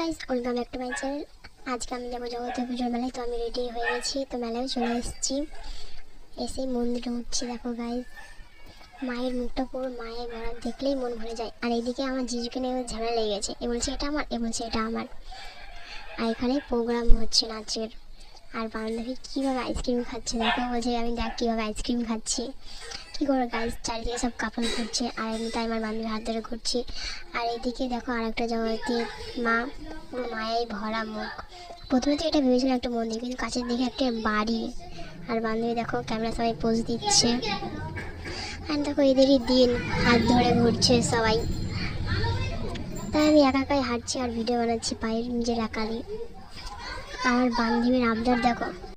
Guys, welcome back to my channel. আজকে আমি যাবো জগতে পুজোর মেলায়। তো আমি রেডি হয়ে গেছি, তো মেলায় চলে এসেছি। এসেই মন্দিরে উঠছি। দেখো গাইস, মায়ের মুখটা পুরো মায়ের ভরা, দেখলেই মন ভরে যায়। আর এইদিকে আমার জিজুকে নিয়ে ঝামেলা লেগে গেছে। এ বলছে এটা আমার, এ বলছে এটা আমার। আর এখানে প্রোগ্রাম হচ্ছে নাচের। আর বান্ধবী কীভাবে আইসক্রিম খাচ্ছে দেখো, বলছে আমি দেখ কীভাবে আইসক্রিম খাচ্ছি। কী করে গাইস, চারিদিকে সব কাপড় ঘুরছে আর এমনিতে আমার বান্ধবী হাত ধরে ঘুরছি। আর এইদিকে দেখো আরেকটা জগতী মা, পুরো মায়াই ভরা মুখ। প্রথমে তো এটা ভেবেছিলাম একটা মন্দির, কিন্তু কাছের দিকে একটা বাড়ি। আর বান্ধবী দেখো ক্যামেরা সবাই পোজ দিচ্ছে। আর দেখো এদেরই দিন, হাত ধরে ঘুরছে সবাই। তাই আমি একা একাই হাঁটছি আর ভিডিও বানাচ্ছি পায়ের নিজের একালি। আমার বান্ধবীর আবদার দেখো।